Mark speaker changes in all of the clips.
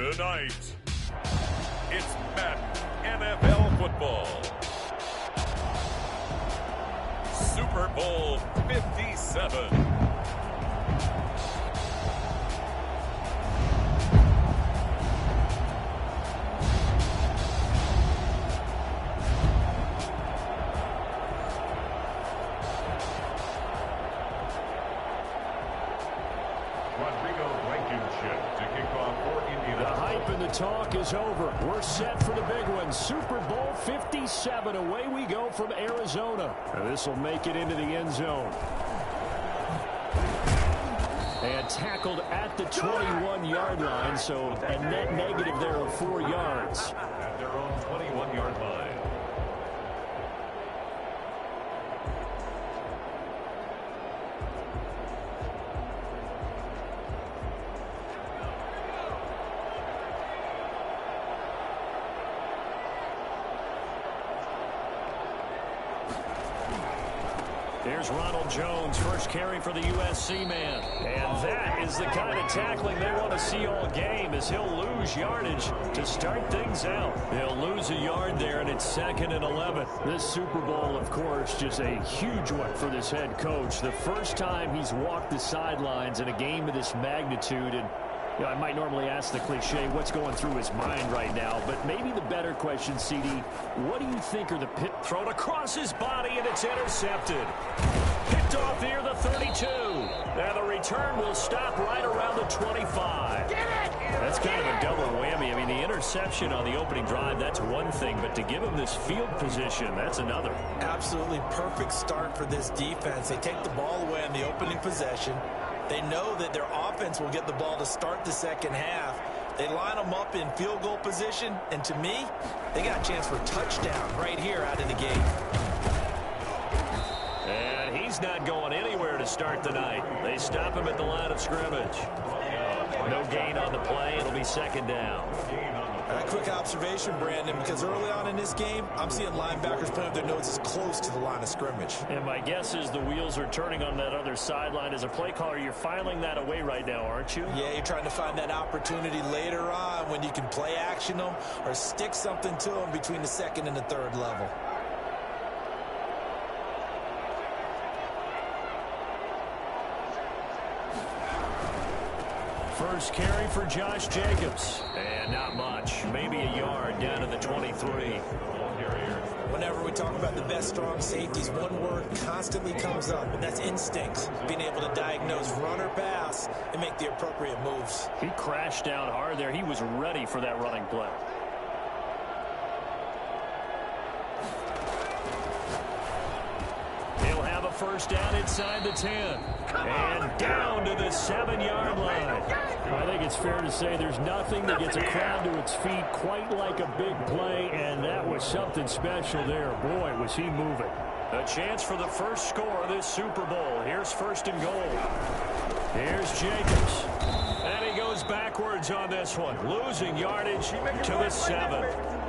Speaker 1: Tonight, it's Madden NFL football. Super Bowl 57.
Speaker 2: Talk is over. We're set for the big one. Super Bowl 57. Away we go from Arizona. This will make it into the end zone. And tackled at the 21-yard line, so a net negative there of 4 yards.
Speaker 1: At their own 21-yard line.
Speaker 2: Here's Ronald Jones, first carry for the USC man. And that is the kind of tackling they want to see all game, as he'll lose yardage to start things out. He'll lose a yard there, and it's 2nd and 11. This Super Bowl, of course, just a huge one for this head coach. The first time he's walked the sidelines in a game of this magnitude. And you know, I might normally ask the cliche, what's going through his mind right now? But maybe the better question, CD, what do you think are the pit? Thrown across his body, and it's intercepted. Picked off near the 32. And the return will stop right around the 25. Get it! That's kind of a double whammy. I mean, the interception on the opening drive, that's one thing. But to give him this field position, that's another.
Speaker 3: Absolutely perfect start for this defense. They take the ball away on the opening possession. They know that their offense will get the ball to start the second half. They line them up in field goal position, and to me, they got a chance for a touchdown right here out of the gate.
Speaker 2: And he's not going anywhere to start the night. They stop him at the line of scrimmage. No gain on the play. It'll be 2nd down.
Speaker 3: A quick observation, Brandon, because early on in this game, I'm seeing linebackers put up their noses close to the line of scrimmage.
Speaker 2: And my guess is the wheels are turning on that other sideline. As a play caller, you're filing that away right now, aren't you?
Speaker 3: Yeah, you're trying to find that opportunity later on when you can play action them or stick something to them between the 2nd and the 3rd level.
Speaker 2: First carry for Josh Jacobs. And not much. Maybe a yard down to the 23.
Speaker 3: Whenever we talk about the best strong safeties, one word constantly comes up, and that's instinct. Being able to diagnose run or pass and make the appropriate moves.
Speaker 2: He crashed down hard there. He was ready for that running play. He'll have a first down inside the 10. And down to the 7-yard line. I think it's fair to say there's nothing that gets a crowd to its feet quite like a big play, and that was something special there. Boy, was he moving. A chance for the first score of this Super Bowl. Here's 1st and goal. Here's Jacobs. And he goes backwards on this one, losing yardage to the 7.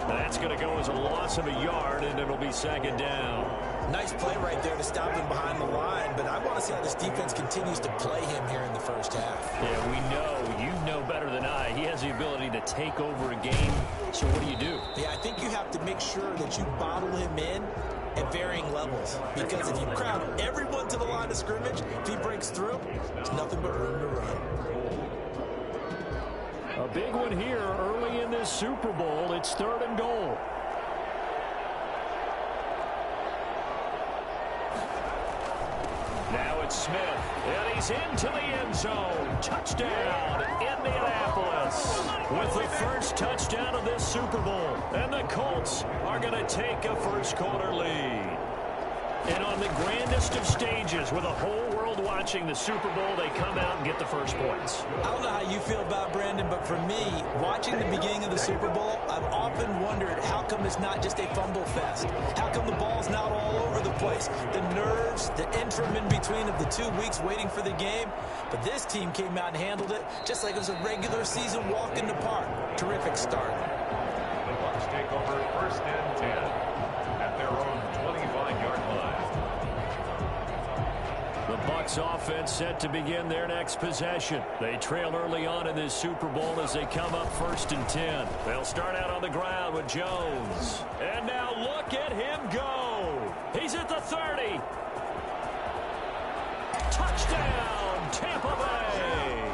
Speaker 2: That's going to go as a loss of a yard, and it'll be 2nd down.
Speaker 3: Nice play right there to stop him behind the line, but I want to see how this defense continues to play him here in the first half.
Speaker 2: Yeah, we know. You know better than I. He has the ability to take over a game. So what do?
Speaker 3: Yeah, I think you have to make sure that you bottle him in at varying levels, because if you crowd everyone to the line of scrimmage, if he breaks through, there's nothing but room to run.
Speaker 2: A big one here early in this Super Bowl. It's 3rd and goal. Now it's Smith, and he's into the end zone. Touchdown, Indianapolis, with the first touchdown of this Super Bowl. And the Colts are going to take a first-quarter lead. And on the grandest of stages, with a whole world watching the Super Bowl, they come out and get the first points.
Speaker 3: I don't know how you feel about Brandon, but for me, watching the beginning of the Super Bowl, I've often wondered how come it's not just a fumble fest? How come the ball's not all over the place? The nerves, the interim in between of the 2 weeks waiting for the game. But this team came out and handled it just like it was a regular season walk in the park. Terrific start.
Speaker 1: The Bucs take over 1st and 10 at their own 25-yard line.
Speaker 2: The Bucs Bucs offense set to begin their next possession. They trail early on in this Super Bowl as they come up 1st and 10. They'll start out on the ground with Jones. And now look at him go. He's at the 30. Touchdown, Tampa Bay.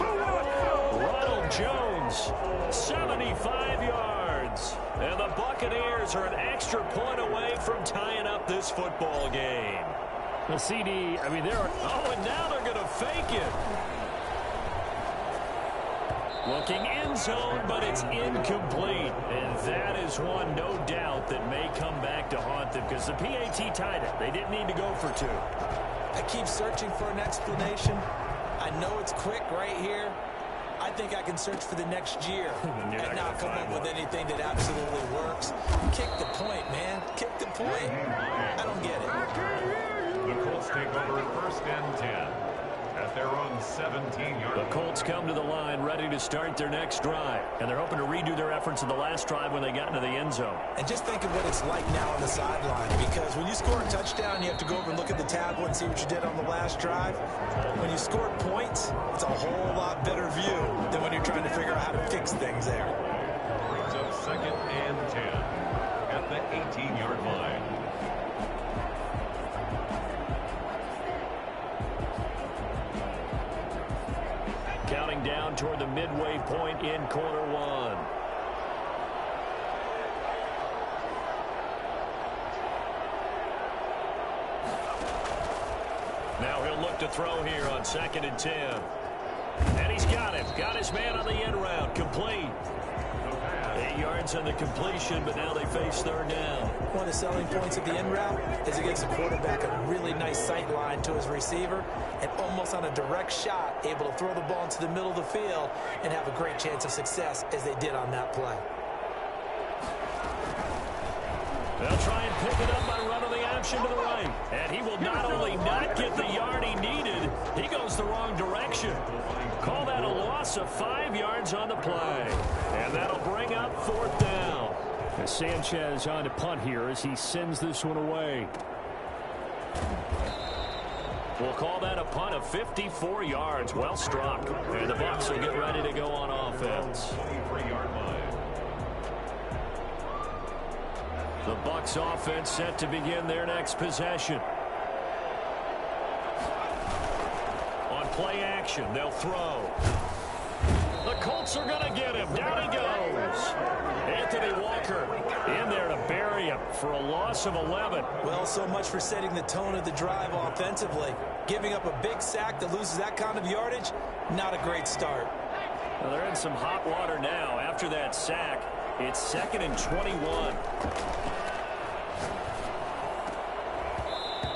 Speaker 2: Ronald Jones, 75 yards. And the Buccaneers are an extra point away from tying up this football game.
Speaker 4: The CD, I mean,
Speaker 2: and now they're going to fake it. Looking end zone, but it's incomplete. And that is one, no doubt, that may come back to haunt them because the PAT tied it. They didn't need to go for 2.
Speaker 3: I keep searching for an explanation. I know it's quick right here. I think I can search for the next year and not come up with anything that absolutely works. Kick the point, man. Kick the point. I don't get it.
Speaker 1: The Colts take over 1st and 10 at their own 17-yard line.
Speaker 2: The Colts come to the line ready to start their next drive. And they're hoping to redo their efforts in the last drive when they got into the end zone.
Speaker 3: And just think of what it's like now on the sideline, because when you score a touchdown, you have to go over and look at the tablet and see what you did on the last drive. When you score points, it's a whole lot better view than when you're trying to figure out how to fix things there.
Speaker 1: Brings up 2nd and 10 at the 18-yard line.
Speaker 2: Counting down toward the midway point in quarter 1. Now he'll look to throw here on 2nd and 10. And he's got him. Got his man on the end round. Complete. 8 yards on the completion, but now they face 3rd down.
Speaker 3: One of the selling points of the end route is it gives the quarterback a really nice sight line to his receiver and almost on a direct shot able to throw the ball into the middle of the field and have a great chance of success as they did on that play.
Speaker 2: They'll try and pick it up by running the option to the right. And he will not only not get the yard he needed, he goes the wrong direction. Call that a loss of 5 yards on the play. And that'll bring up 4th down.
Speaker 4: And Sanchez on to punt here as he sends this one away.
Speaker 2: We'll call that a punt of 54 yards. Well struck. And the Bucs will get ready to go on offense.
Speaker 1: 23-yard line.
Speaker 2: The Bucs offense set to begin their next possession. On play action, they'll throw. The Colts are going to get him. Down he goes. Anthony Walker in there to bury him for a loss of 11.
Speaker 3: Well, so much for setting the tone of the drive offensively. Giving up a big sack that loses that kind of yardage, not a great start.
Speaker 2: Well, they're in some hot water now after that sack. It's 2nd and 21.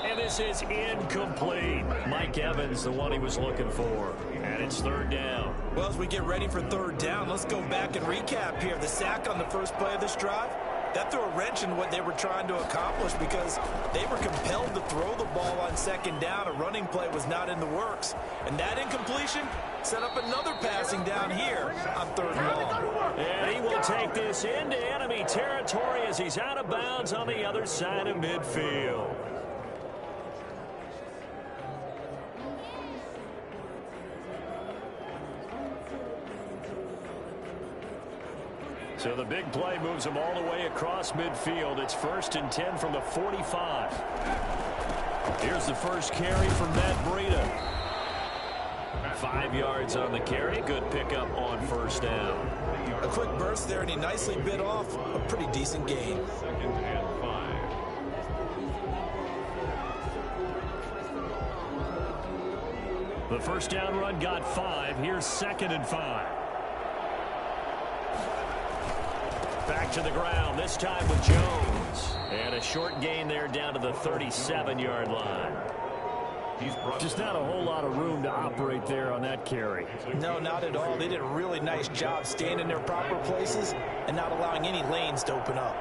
Speaker 2: And this is incomplete. Mike Evans, the one he was looking for. And it's 3rd down.
Speaker 3: Well, as we get ready for 3rd down, let's go back and recap here. The sack on the first play of this drive, that threw a wrench in what they were trying to accomplish because they were compelled to throw the ball on 2nd down. A running play was not in the works. And that incompletion set up another passing down here on 3rd and long.
Speaker 2: And he will take this into enemy territory as he's out of bounds on the other side of midfield. So the big play moves them all the way across midfield. It's 1st and 10 from the 45. Here's the first carry from Matt Breida. 5 yards on the carry. Good pickup on 1st down.
Speaker 3: A quick burst there, and he nicely bit off a pretty decent gain.
Speaker 1: 2nd and 5.
Speaker 2: The first down run got 5. Here's 2nd and 5. Back to the ground, this time with Jones. And a short gain there down to the 37-yard line.
Speaker 4: Just not a whole lot of room to operate there on that carry.
Speaker 3: No, not at all. They did a really nice job staying in their proper places and not allowing any lanes to open up.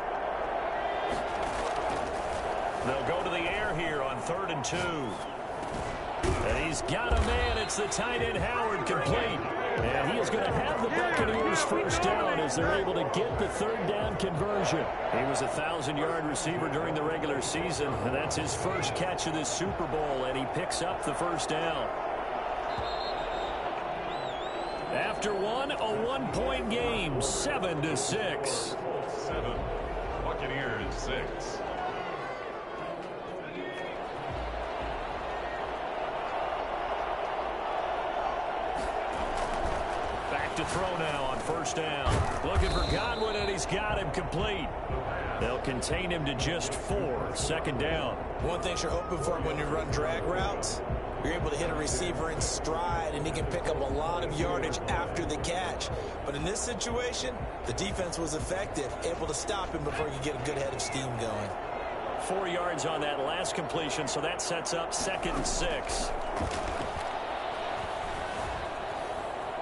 Speaker 2: They'll go to the air here on 3rd and 2. And he's got a man. It's the tight end Howard, complete.
Speaker 4: And he is going to have the Buccaneers first down as they're able to get the third down conversion.
Speaker 2: He was a 1,000-yard receiver during the regular season, and that's his first catch of this Super Bowl, and he picks up the first down. After one, a one-point game, 7-6.
Speaker 1: 7. Buccaneers 6.
Speaker 2: Back to throw now on first down. Looking for Godwin, and he's got him complete. They'll contain him to just 4. Second down.
Speaker 3: One thing you're hoping for when you run drag routes, you're able to hit a receiver in stride, and he can pick up a lot of yardage after the catch. But in this situation, the defense was effective, able to stop him before he could get a good head of steam going.
Speaker 2: 4 yards on that last completion, so that sets up 2nd and 6.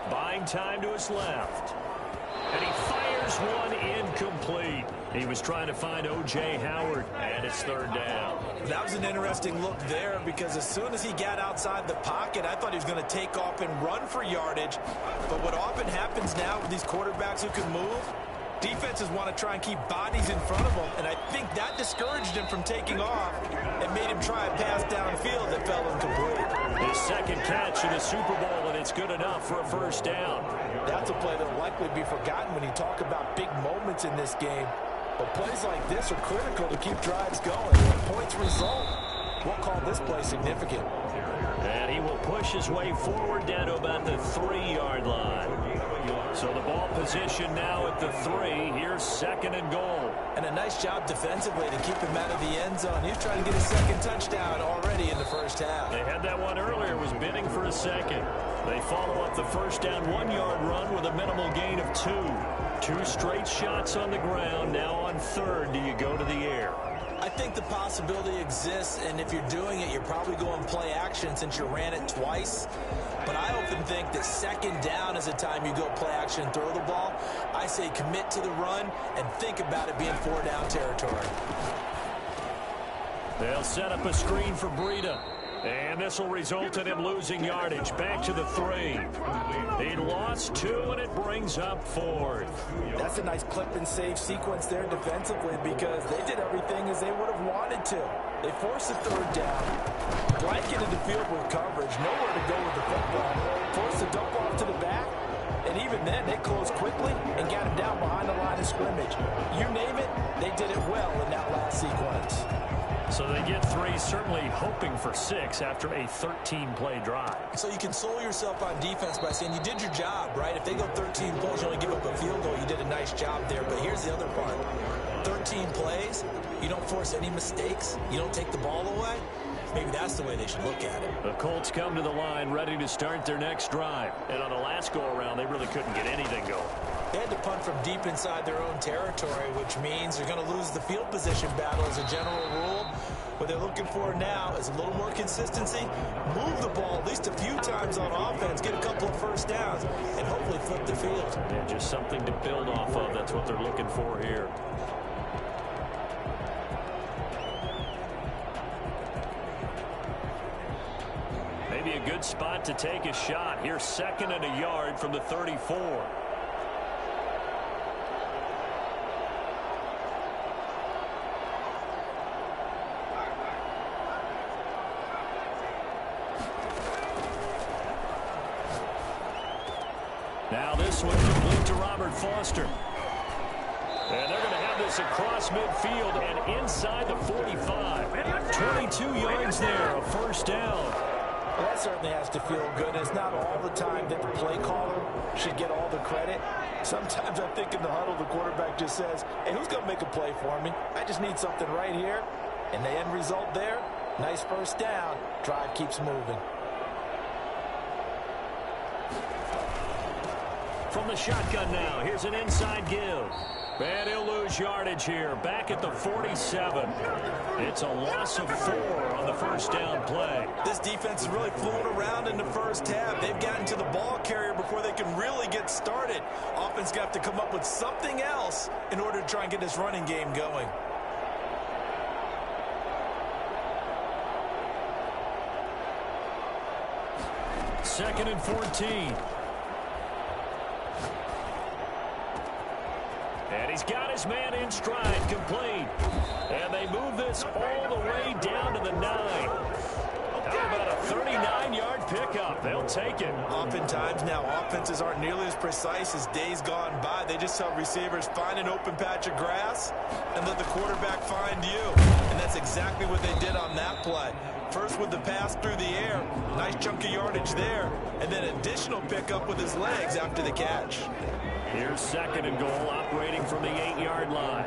Speaker 2: Buying time to his left. And he fires one incomplete. He was trying to find O.J. Howard, and it's 3rd down.
Speaker 3: That was an interesting look there because as soon as he got outside the pocket, I thought he was going to take off and run for yardage. But what often happens now with these quarterbacks who can move, defenses want to try and keep bodies in front of them, and I think that discouraged him from taking off and made him try a pass downfield that fell incomplete.
Speaker 2: His second catch in the Super Bowl, and it's good enough for a first down.
Speaker 3: That's a play that will likely be forgotten when you talk about big moments in this game. But plays like this are critical to keep drives going. When points result, we'll call this play significant.
Speaker 2: And he will push his way forward down to about the 3-yard line. So the ball position now at the 3. Here's 2nd and goal.
Speaker 3: And a nice job defensively to keep him out of the end zone. He was trying to get his second touchdown already in the first half.
Speaker 2: They had that one earlier, was bidding for a second. They follow up the first down 1-yard run with a minimal gain of 2. 2 straight shots on the ground. Now on 3rd, do you go to the air?
Speaker 3: I think the possibility exists, and if you're doing it, you're probably going play action since you ran it twice. But I often think that 2nd down is the time you go play action and throw the ball. I say commit to the run and think about it being 4-down territory.
Speaker 2: They'll set up a screen for Breida. And this will result in him losing yardage. Back to the 3. He lost 2, and it brings up 4th.
Speaker 3: That's a nice clip and save sequence there defensively because they did everything as they would have wanted to. They forced a 3rd down, blanketed the field with coverage, nowhere to go with the football, forced a dump off to the back, and even then they closed quickly and got him down behind the line of scrimmage. You name it, they did it well in that last sequence.
Speaker 2: So they get 3, certainly hoping for 6 after a 13-play drive.
Speaker 3: So you console yourself on defense by saying you did your job, right? If they go 13 plays, you only give up a field goal, you did a nice job there. But here's the other part. 13 plays, you don't force any mistakes, you don't take the ball away. Maybe that's the way they should look at it.
Speaker 2: The Colts come to the line ready to start their next drive. And on the last go-around, they really couldn't get anything going.
Speaker 3: They had to punt from deep inside their own territory, which means they're going to lose the field position battle as a general rule. What they're looking for now is a little more consistency, move the ball at least a few times on offense, get a couple of first downs, and hopefully flip the field.
Speaker 2: Yeah, just something to build off of. That's what they're looking for here. Maybe a good spot to take a shot. Here's 2nd and a yard from the 34. Now this one complete to Robert Foster. And they're going to have this across midfield and inside the 45. 22 yards there, a first down.
Speaker 3: Well, that certainly has to feel good. It's not all the time that the play caller should get all the credit. Sometimes I think in the huddle, the quarterback just says, hey, who's going to make a play for me? I just need something right here. And the end result there, nice first down. Drive keeps moving.
Speaker 2: From the shotgun now, here's an inside give. And he'll lose yardage here, back at the 47. It's a loss of 4 on the first down play.
Speaker 3: This defense is really fooling around in the first half. They've gotten to the ball carrier before they can really get started. Offense got to come up with something else in order to try and get this running game going.
Speaker 2: Second and 14. And he's got his man in stride, complete. And they move this all the way down to the 9. How about a 39-yard pickup? They'll take it.
Speaker 3: Oftentimes now, offenses aren't nearly as precise as days gone by. They just tell receivers, find an open patch of grass and let the quarterback find you. And that's exactly what they did on that play. First with the pass through the air, nice chunk of yardage there, and then additional pickup with his legs after the catch.
Speaker 2: Here's 2nd and goal, operating from the 8-yard line.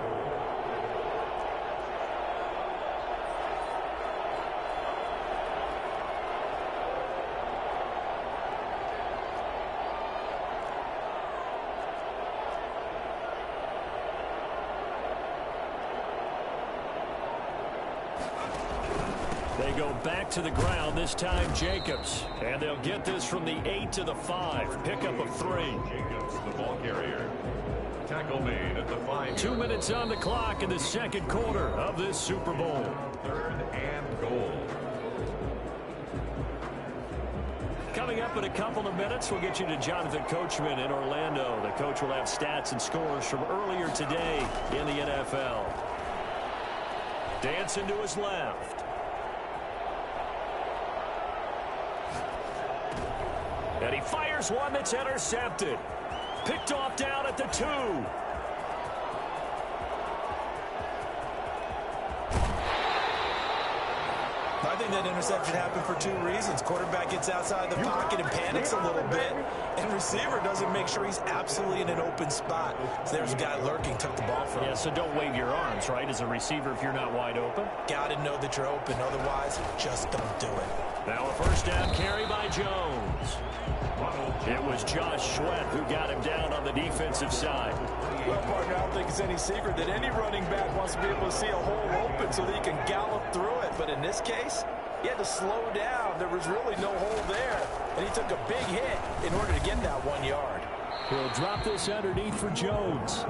Speaker 2: They go back to the ground, this time Jacobs. And they'll get this from the 8 to the 5. Pickup of 3.
Speaker 1: Jacobs, the ball carrier. Tackle made at the 5.
Speaker 2: 2 minutes on the clock in the 2nd quarter of this Super Bowl.
Speaker 1: 3rd and goal.
Speaker 2: Coming up in a couple of minutes, we'll get you to Jonathan Coachman in Orlando. The coach will have stats and scores from earlier today in the NFL. Dancing to his left. And he fires one that's intercepted. Picked off down at the 2.
Speaker 3: I think that interception happened for 2 reasons. Quarterback gets outside the pocket and panics a little bit, and receiver doesn't make sure he's absolutely in an open spot. So there's a guy lurking, took the ball from him.
Speaker 2: Yeah, so don't wave your arms, right, as a receiver if you're not wide open.
Speaker 3: Got to know that you're open. Otherwise, just don't do it.
Speaker 2: Now a first down carry by Jones. It was Josh Sweat who got him down on the defensive side.
Speaker 3: Well, partner, I don't think it's any secret that any running back wants to be able to see a hole open so that he can gallop through it. But in this case, he had to slow down. There was really no hole there, and he took a big hit in order to get that 1 yard.
Speaker 4: He'll drop this underneath for Jones.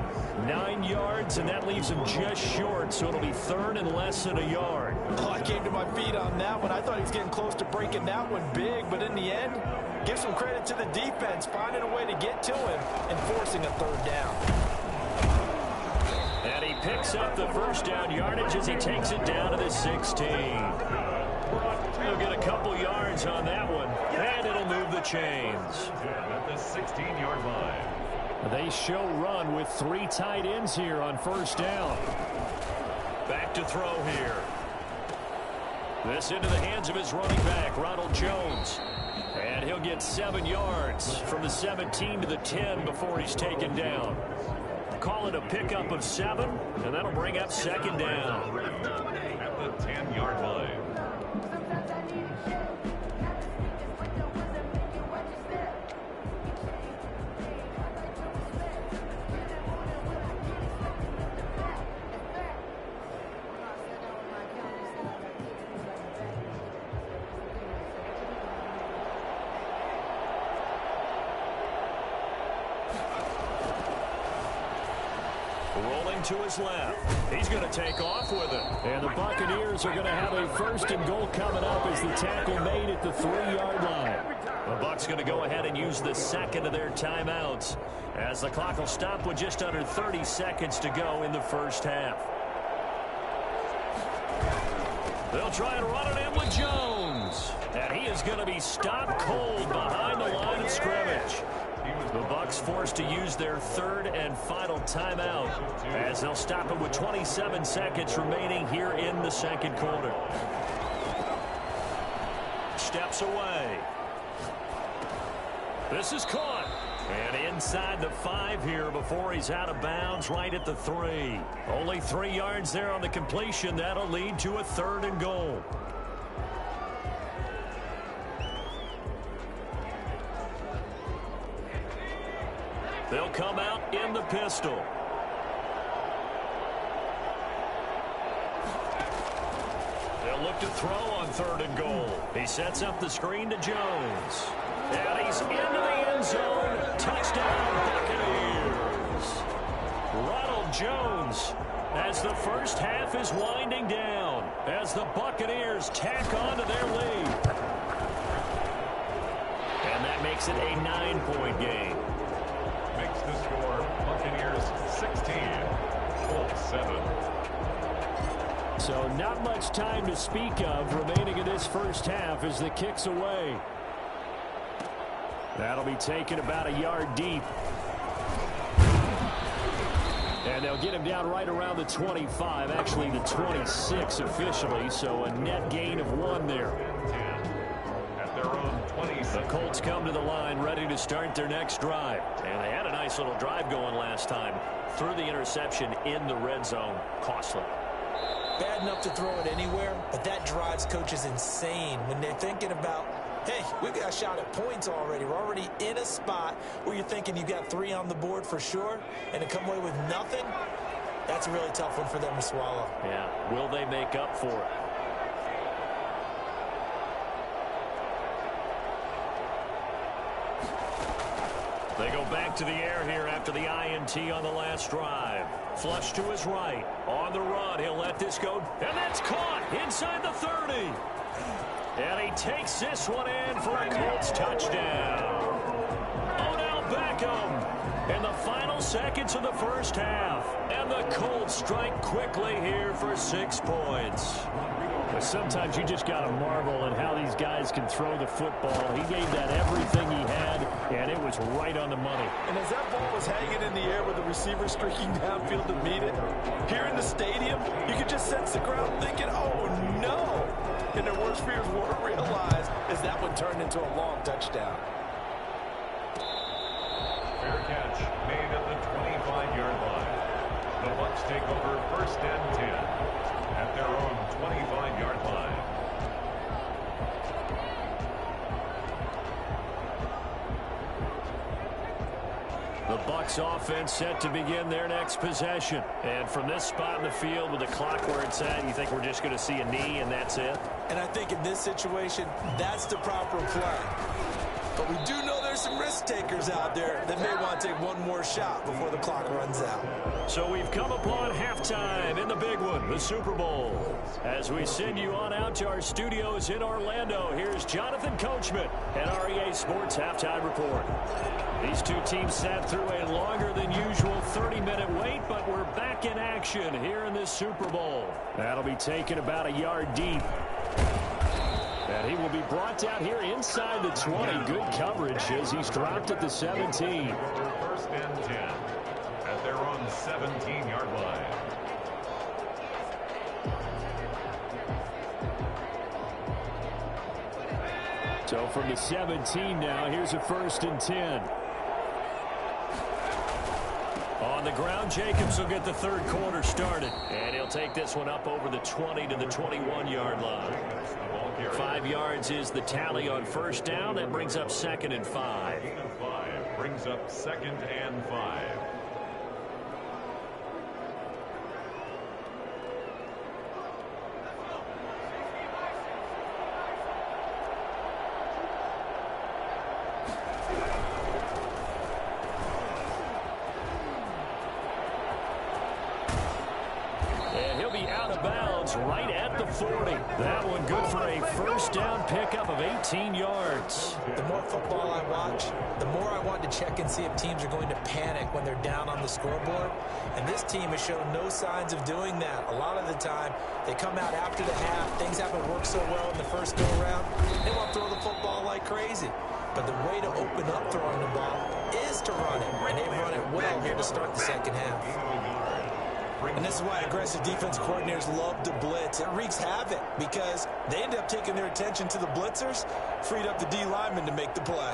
Speaker 2: 9 yards, and that leaves him just short, so it'll be 3rd and less than a yard.
Speaker 3: Oh, I came to my feet on that one. I thought he was getting close to breaking that one big, but in the end, give some credit to the defense, finding a way to get to him and forcing a 3rd down.
Speaker 2: And he picks up the first down yardage as he takes it down to the 16. He'll get a couple yards on that one, and it'll move the chains.
Speaker 1: At the 16-yard line.
Speaker 4: They show run with 3 tight ends here on first down.
Speaker 2: Back to throw here. This into the hands of his running back, Ronald Jones. And he'll get 7 yards from the 17 to the 10 before he's taken down. Call it a pickup of 7, and that'll bring up 2nd down.
Speaker 1: At the 10-yard line.
Speaker 2: Rolling to his left. He's going to take off with it.
Speaker 4: And the Buccaneers are going to have a 1st and goal coming up as the tackle made at the 3-yard line.
Speaker 2: The Bucs going to go ahead and use the 2nd of their timeouts as the clock will stop with just under 30 seconds to go in the first half. They'll try and run it in with Jones. And he is going to be stopped cold behind the line of scrimmage. The Bucs forced to use their 3rd and final timeout as they'll stop it with 27 seconds remaining here in the 2nd quarter. Steps away. This is caught. And inside the 5 here before he's out of bounds right at the 3. Only 3 yards there on the completion. That'll lead to a 3rd and goal. They'll come out in the pistol. They'll look to throw on 3rd and goal. He sets up the screen to Jones. And he's into the end zone. Touchdown, Buccaneers. Ronald Jones as the first half is winding down as the Buccaneers tack on to their lead. And that makes it a 9-point game.
Speaker 1: Makes the score Buccaneers 16, Colts 7.
Speaker 4: So not much time to speak of remaining in this first half as the kick's away. That'll be taken about a yard deep. And they'll get him down right around the 25, actually the 26 officially, so a net gain of 1 there.
Speaker 1: At their own 26.
Speaker 2: The Colts come to the line ready to start their next drive. And they had a nice little drive going last time. Threw the interception in the red zone. Costly.
Speaker 3: Bad enough to throw it anywhere, but that drives coaches insane when they're thinking about, hey, we've got a shot at points already. We're already in a spot where you're thinking you've got 3 on the board for sure, and to come away with nothing, that's a really tough one for them to swallow.
Speaker 2: Yeah, will they make up for it? They go back to the air here after the INT on the last drive. Flush to his right. On the run, he'll let this go. And that's caught inside the 30. And he takes this one in for a Colts touchdown. Odell Beckham in the final seconds of the first half. And the Colts strike quickly here for 6 points.
Speaker 4: But sometimes you just got to marvel at how these guys can throw the football. He gave that everything he had, and it was right on the money.
Speaker 3: And as that ball was hanging in the air with the receiver streaking downfield to meet it, here in the stadium, you could just sense the crowd thinking, oh, no. And their worst fears were realized as that one turned into a long touchdown.
Speaker 1: Fair catch made at the 25-yard line. The Bucs take over 1st and 10 at their own 25-yard line.
Speaker 2: The Bucs offense set to begin their next possession. And from this spot in the field with the clock where it's at, you think we're just going to see a knee and that's it?
Speaker 3: And I think in this situation, that's the proper play. But we do know there's some risk takers out there that may want to take one more shot before the clock runs out.
Speaker 2: So we've come upon halftime in the big one, the Super Bowl. As we send you on out to our studios in Orlando, here's Jonathan Coachman and REA Sports Halftime Report. These two teams sat through a longer than usual 30-minute wait, but we're back in action here in this Super Bowl.
Speaker 4: That'll be taken about a yard deep. And he will be brought down here inside the 20. Good coverage as he's dropped at the 17.
Speaker 1: 1st and 10 at their own 17-yard line.
Speaker 4: So from the 17 now, here's a 1st and 10.
Speaker 2: On the ground, Jacobs will get the third quarter started. And he'll take this one up over the 20 to the 21-yard line. 5 yards is the tally on 1st down. That brings up 2nd and 5.
Speaker 1: Brings up 2nd and 5.
Speaker 2: Right at the 40. That one good for a 1st down pickup of 18 yards.
Speaker 3: The more football I watch, the more I want to check and see if teams are going to panic when they're down on the scoreboard. And this team has shown no signs of doing that. A lot of the time, they come out after the half. Things haven't worked so well in the first go-around. They want to throw the football like crazy. But the way to open up throwing the ball is to run it. And they've run it well here to start the second half. And this is why aggressive defense coordinators love to blitz. It wreaks havoc because they end up taking their attention to the blitzers, freed up the D lineman to make the play.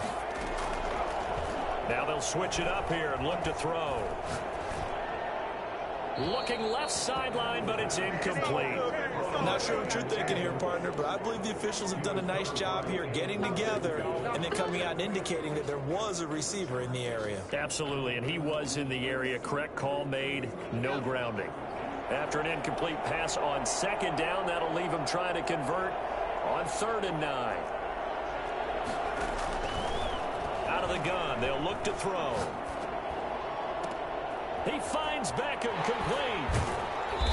Speaker 2: Now they'll switch it up here and look to throw. Looking left sideline, but it's incomplete.
Speaker 3: I'm not sure what you're thinking here, partner, but I believe the officials have done a nice job here getting together and then coming out and indicating that there was a receiver in the area.
Speaker 2: Absolutely, and he was in the area. Correct call made, no grounding. After an incomplete pass on 2nd down, that'll leave him trying to convert on 3rd and 9. Out of the gun, they'll look to throw. He finds Beckham complete.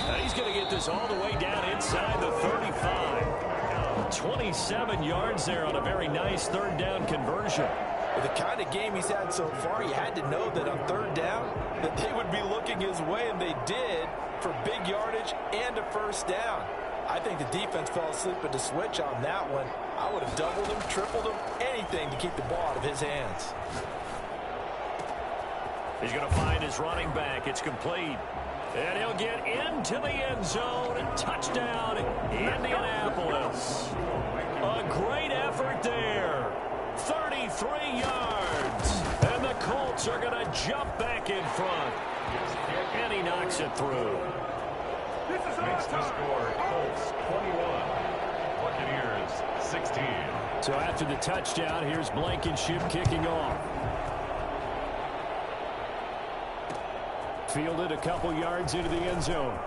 Speaker 2: And he's going to get this all the way down inside the 35. 27 yards there on a very nice 3rd down conversion.
Speaker 3: With the kind of game he's had so far, you had to know that on third down that they would be looking his way, and they did, for big yardage and a first down. I think the defense fell asleep at the switch on that one. I would have doubled him, tripled him, anything to keep the ball out of his hands.
Speaker 2: He's going to find his running back. It's complete. And he'll get into the end zone. Touchdown, Indianapolis. A great effort there. 33 yards. And the Colts are going to jump back in front. And he knocks it through.
Speaker 1: Makes the score Colts 21, Buccaneers 16.
Speaker 2: So after the touchdown, here's Blankenship kicking off. Fielded a couple yards into the end zone.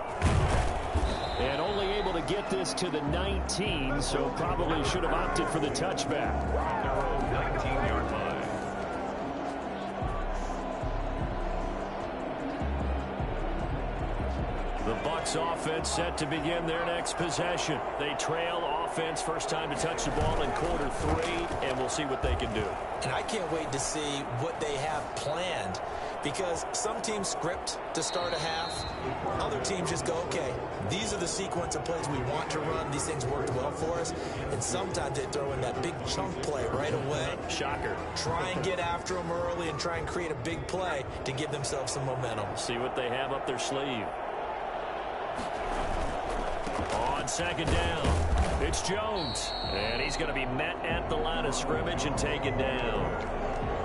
Speaker 2: And only able to get this to the 19, so probably should have opted for the touchback.
Speaker 1: Their own 19-yard line.
Speaker 2: The Bucs offense set to begin their next possession. They trail offense, first time to touch the ball in quarter 3, and we'll see what they can do.
Speaker 3: And I can't wait to see what they have planned, because some teams script to start a half. Other teams just go, okay, these are the sequence of plays we want to run. These things worked well for us. And sometimes they throw in that big chunk play right away.
Speaker 2: Shocker.
Speaker 3: Try and get after them early and try and create a big play to give themselves some momentum.
Speaker 2: See what they have up their sleeve. On second down, it's Jones. And he's going to be met at the line of scrimmage and taken down.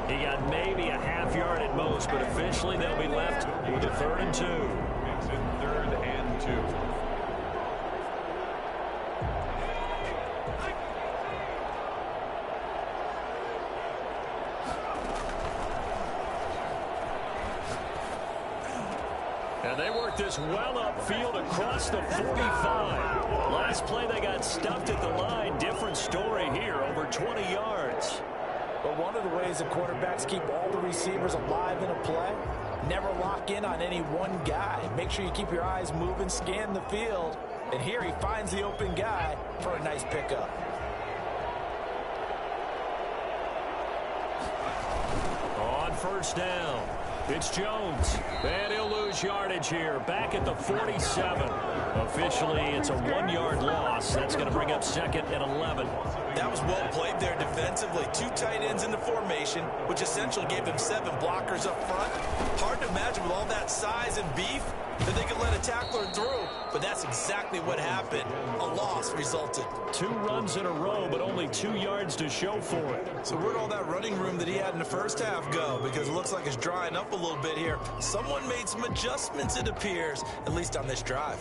Speaker 2: He got maybe a half yard at most, but officially they'll be left with a 3rd and 2.
Speaker 1: It's in 3rd and 2.
Speaker 2: And they work this well upfield across the 45. Last play they got stuffed at the line. Different story here, over 20 yards.
Speaker 3: But one of the ways the quarterbacks keep all the receivers alive in a play, never lock in on any one guy. Make sure you keep your eyes moving, scan the field. And here he finds the open guy for a nice pickup.
Speaker 2: On first down, it's Jones. And he'll lose yardage here, back at the 47. Officially, it's a 1-yard loss. That's going to bring up 2nd and 11.
Speaker 3: That was well played there defensively. 2 tight ends in the formation, which essentially gave them 7 blockers up front. Hard to imagine with all that size and beef that they could let a tackler through. But that's exactly what happened. A loss resulted.
Speaker 2: 2 runs in a row, but only 2 yards to show for it.
Speaker 3: So where'd all that running room that he had in the first half go? Because it looks like it's drying up a little bit here. Someone made some adjustments, it appears, at least on this drive.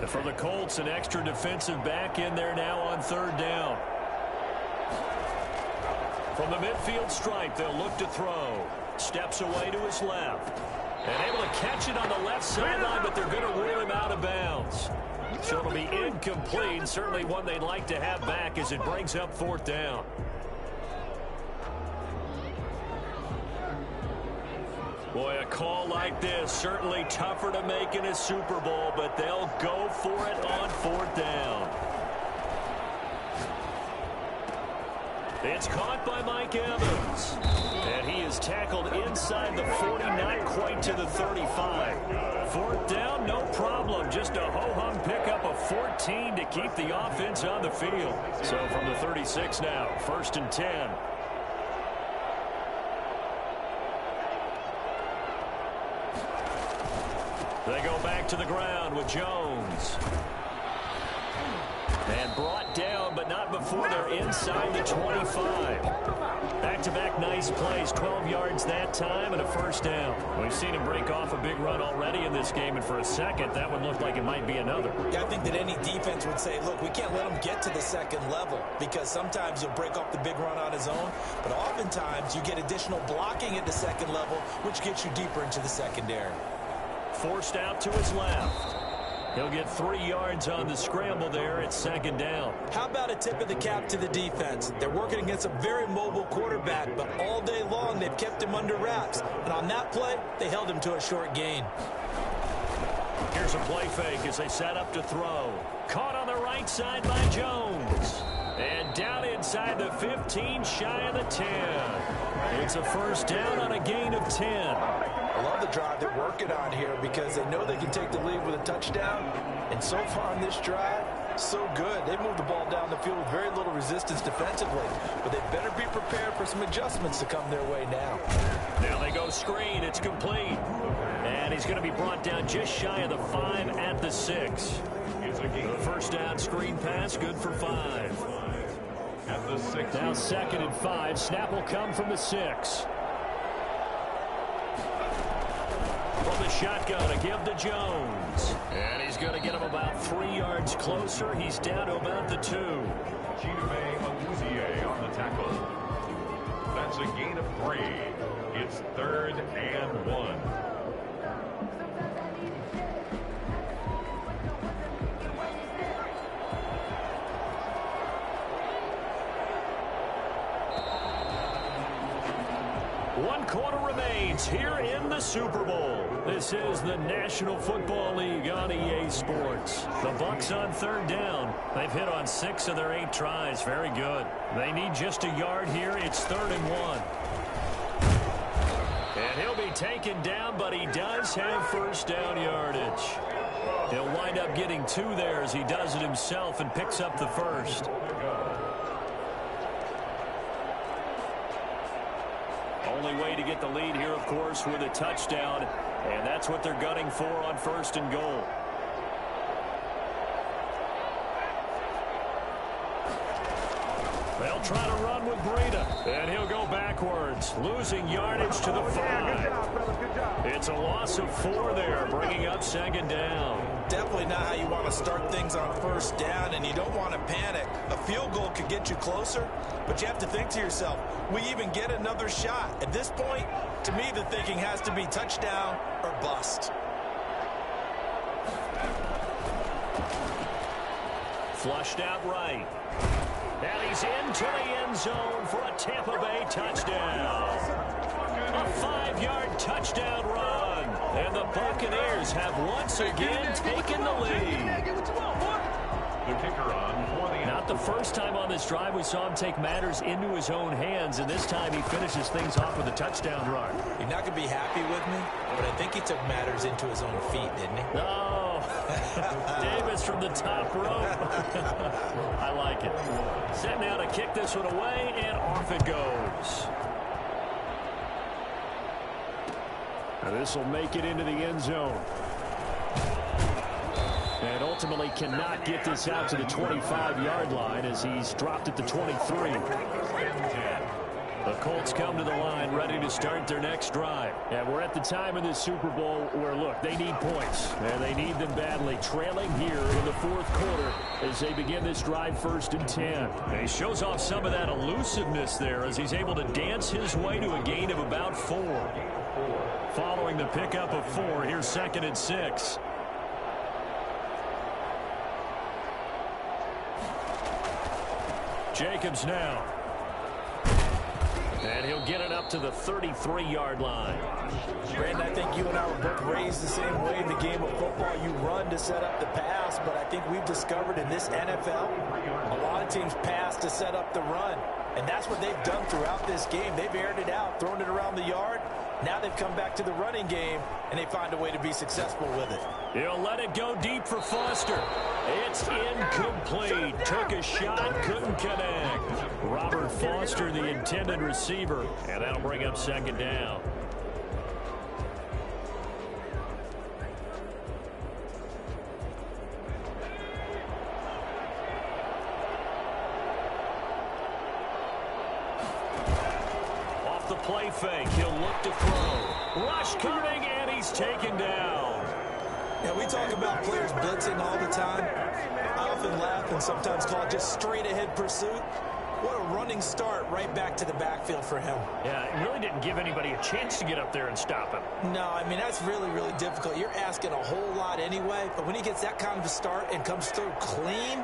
Speaker 2: For the Colts, an extra defensive back in there now on 3rd down. From the midfield stripe, they'll look to throw. Steps away to his left. And able to catch it on the left sideline, but they're going to rule him out of bounds. So it'll be incomplete. Certainly one they'd like to have back as it brings up 4th down. Boy, a call like this, certainly tougher to make in a Super Bowl, but they'll go for it on 4th down. It's caught by Mike Evans. And he is tackled inside the 40, not quite to the 35. 4th down, no problem. Just a ho-hum pickup of 14 to keep the offense on the field. So from the 36 now, 1st and 10. They go back to the ground with Jones. And brought down, but not before they're inside the 25. Back-to-back nice plays, 12 yards that time and a 1st down. We've seen him break off a big run already in this game, and for a second, that would look like it might be another.
Speaker 3: Yeah, I think that any defense would say, look, we can't let him get to the 2nd level, because sometimes he'll break off the big run on his own, but oftentimes you get additional blocking at the 2nd level, which gets you deeper into the secondary.
Speaker 2: Forced out to his left. He'll get 3 yards on the scramble there at 2nd down.
Speaker 3: How about a tip of the cap to the defense? They're working against a very mobile quarterback, but all day long they've kept him under wraps. And on that play, they held him to a short gain.
Speaker 2: Here's a play fake as they set up to throw. Caught on the right side by Jones. And down inside the 15, shy of the 10. It's a first down on a gain of 10.
Speaker 3: I love the drive they're working on here because they know they can take the lead with a touchdown. And so far on this drive, so good. They moved the ball down the field with very little resistance defensively. But they better be prepared for some adjustments to come their way now.
Speaker 2: Now they go screen. It's complete. And he's going to be brought down just shy of the 5 at the 6. The first down screen pass, good for 5.
Speaker 1: At the 6.
Speaker 2: Now 2nd and 5. Snap will come from the 6. From the shotgun, a give to Jones. And he's going to get him about 3 yards closer. He's down to about the 2.
Speaker 1: Chidobe Awuzie on the tackle. That's a gain of 3. It's 3rd and 1.
Speaker 2: One quarter remains here in the Super Bowl. This is the National Football League on EA Sports. The Bucs on 3rd down. They've hit on 6 of their 8 tries. Very good. They need just a yard here. It's 3rd and 1. And he'll be taken down, but he does have first down yardage. He'll wind up getting 2 there as he does it himself and picks up the first. Only way to get the lead here, of course, with a touchdown. And that's what they're gunning for on 1st and goal. They'll try to run with Breida. And he'll go backwards, losing yardage to the 5. It's a loss of 4 there, bringing up 2nd down.
Speaker 3: Definitely not how you want to start things on 1st down, and you don't want to panic. A field goal could get you closer, but you have to think to yourself, we even get another shot. At this point, to me, the thinking has to be touchdown or bust.
Speaker 2: Flushed out right. And he's into the end zone for a Tampa Bay touchdown. A 5-yard touchdown run. And the Buccaneers have once again taken the lead.
Speaker 1: The kicker on for the...
Speaker 2: Not the first time on this drive we saw him take matters into his own hands, and this time he finishes things off with a touchdown run.
Speaker 3: You're not going to be happy with me, but I think he took matters into his own feet, didn't he?
Speaker 2: Oh, Davis from the top rope. I like it. Set now to kick this one away, and off it goes.
Speaker 4: Now this will make it into the end zone. And ultimately cannot get this out to the 25-yard line as he's dropped at the 23.
Speaker 2: The Colts come to the line ready to start their next drive.
Speaker 4: And we're at the time in this Super Bowl where, look, they need points. And they need them badly. Trailing here in the 4th quarter as they begin this drive 1st and 10.
Speaker 2: And he shows off some of that elusiveness there as he's able to dance his way to a gain of about 4. Following the pickup of 4, here's 2nd and 6. Jacobs now. And he'll get it up to the 33-yard line.
Speaker 3: Brandon, I think you and I were both raised the same way in the game of football. You run to set up the pass, but I think we've discovered in this NFL, a lot of teams pass to set up the run. And that's what they've done throughout this game. They've aired it out, thrown it around the yard. Now they've come back to the running game, and they find a way to be successful with it.
Speaker 2: He'll let it go deep for Foster. It's incomplete. Took a shot, couldn't connect. Robert Foster, the intended receiver, and that'll bring up 2nd down. Off the play fake, he'll look to throw. Rush coming, and he's taken down.
Speaker 3: Yeah, we talk about players blitzing all the time. I often laugh and sometimes call it just straight-ahead pursuit. What a running start right back to the backfield for him.
Speaker 2: Yeah, it really didn't give anybody a chance to get up there and stop him.
Speaker 3: No, I mean, that's really, really difficult. You're asking a whole lot anyway, but when he gets that kind of a start and comes through clean,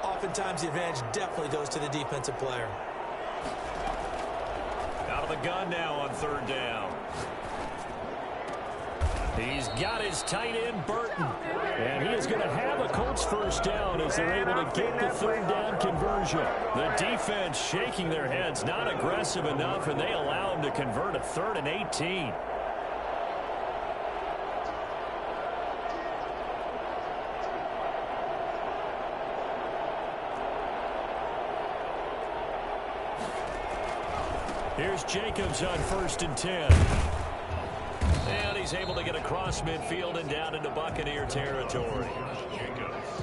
Speaker 3: oftentimes the advantage definitely goes to the defensive player.
Speaker 2: Out of the gun now on 3rd down. He's got his tight end, Burton. And he is going to have a Colts first down as they're able to get the third down conversion. The defense shaking their heads, not aggressive enough, and they allow him to convert a 3rd and 18. Here's Jacobs on 1st and 10. And he's able to get across midfield and down into Buccaneer territory.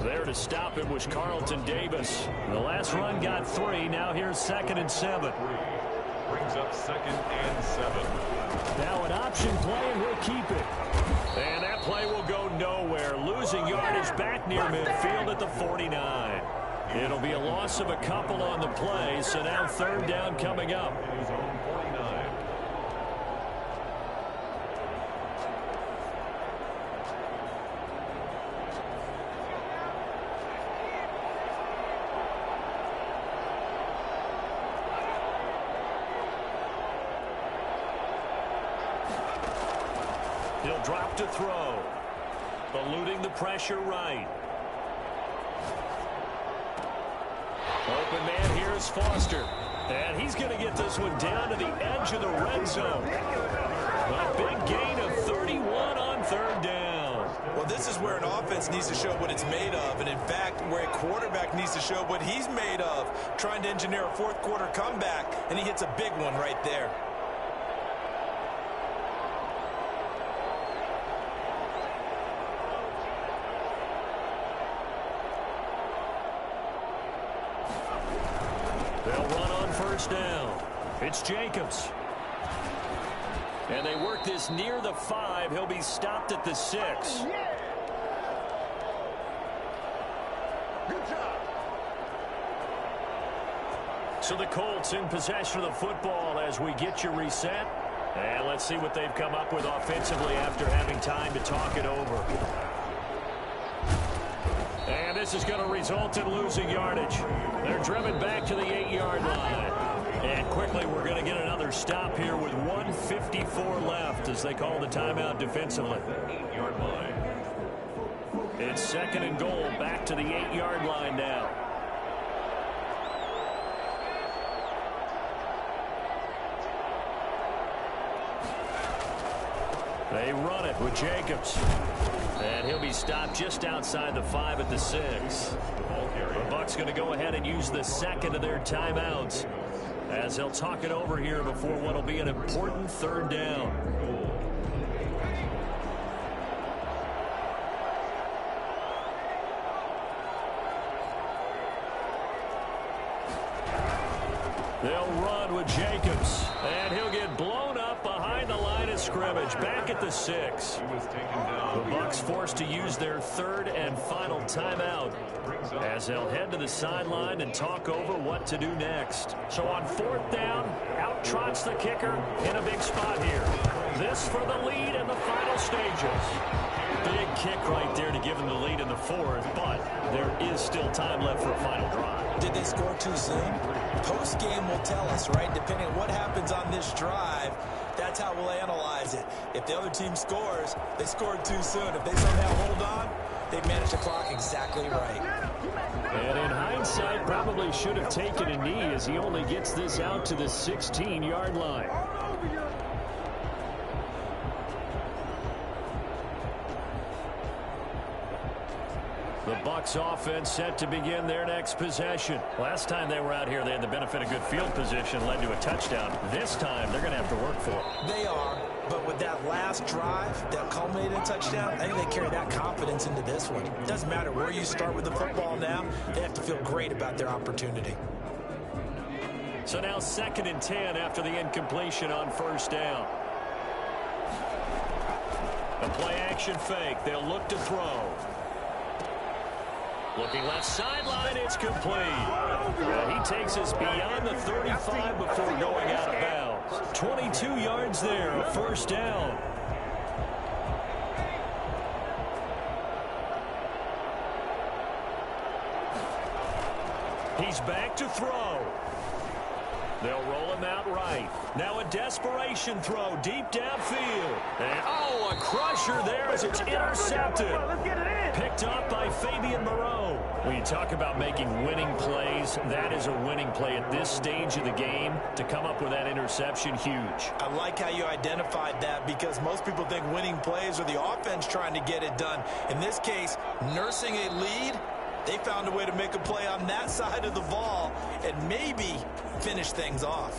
Speaker 2: There to stop him was Carlton Davis. The last run got 3. Now here's 2nd and 7.
Speaker 1: Brings up 2nd and 7.
Speaker 2: Now an option play, and we'll keep it. And that play will go nowhere. Losing yardage back near midfield at the 49. It'll be a loss of a couple on the play, so now 3rd down coming up.
Speaker 1: His own 49.
Speaker 2: He'll drop to throw. Eluding the pressure right. Open man here is Foster. And he's going to get this one down to the edge of the red zone. A big gain of 31 on 3rd down.
Speaker 3: Well, this is where an offense needs to show what it's made of. And, in fact, where a quarterback needs to show what he's made of. Trying to engineer a 4th quarter comeback. And he hits a big one right there.
Speaker 2: They'll run on 1st down. It's Jacobs. And they work this near the 5. He'll be stopped at the 6. So the Colts in possession of the football as we get you reset. And let's see what they've come up with offensively after having time to talk it over. And this is going to result in losing yardage. They're driven back to the 8-yard line. And quickly we're going to get another stop here with 1:54 left as they call the timeout defensively.
Speaker 1: 8-yard line.
Speaker 2: It's 2nd and goal, back to the 8-yard line now. They run it with Jacobs. And he'll be stopped just outside the 5 at the 6. The Bucs going to go ahead and use the 2nd of their timeouts as they'll talk it over here before what will be an important 3rd down. They'll run with Jacobs, and he'll get blown up behind the line of scrimmage, back at the 6. The Bucs forced to use their 3rd and final timeout as they'll head to the sideline and talk over what to do next. So on 4th down, out trots the kicker in a big spot here. This for the lead in the final stages. Big kick right there to give them the lead in the 4th, but there is still time left for a final drive.
Speaker 3: Did they score too soon? Post-game will tell us, right? Depending on what happens on this drive, that's how we'll analyze it. If the other team scores, they scored too soon. If they somehow hold on, they managed the clock exactly right.
Speaker 2: And in hindsight, probably should have taken a knee as he only gets this out to the 16-yard line. The Bucs offense set to begin their next possession. Last time they were out here, they had the benefit of good field position, led to a touchdown. This time, they're going to have to work for it.
Speaker 3: They are, but with that last drive that culminated in a touchdown, I think they carry that confidence into this one. It doesn't matter where you start with the football now. They have to feel great about their opportunity.
Speaker 2: So now 2nd and 10 after the incompletion on 1st down. A play-action fake. They'll look to throw. Looking left sideline, it's complete. He takes us beyond the 35 before going out of bounds. 22 yards there, a 1st down. He's back to throw. They'll roll him out right. Now a desperation throw deep downfield. And, oh, a crusher there as it's intercepted. Picked off by Fabian Moreau. When you talk about making winning plays, that is a winning play at this stage of the game. To come up with that interception, huge.
Speaker 3: I like how you identified that because most people think winning plays are the offense trying to get it done. In this case, nursing a lead, they found a way to make a play on that side of the ball and maybe finish things off.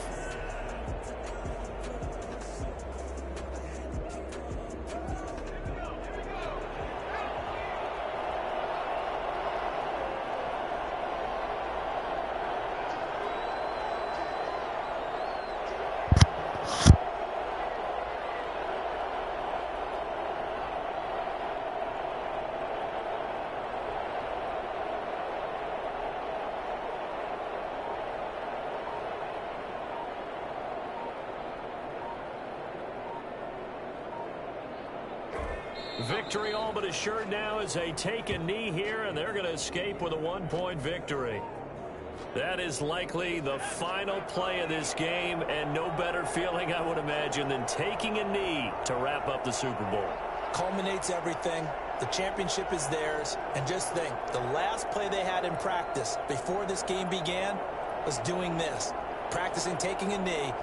Speaker 2: Victory all but assured now as they take a knee here, and they're going to escape with a one-point victory. That is likely the final play of this game, and no better feeling, I would imagine, than taking a knee to wrap up the Super Bowl.
Speaker 3: Culminates everything. The championship is theirs. And just think, the last play they had in practice before this game began was doing this, practicing taking a knee.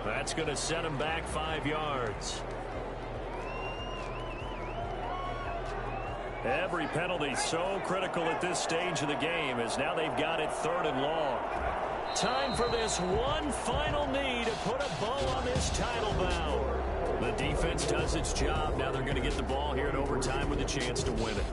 Speaker 2: That's going to set him back 5 yards. Every penalty so critical at this stage of the game as now they've got it 3rd and long. Time for this one final knee to put a bow on this title bout. The defense does its job. Now they're going to get the ball here in overtime with a chance to win it.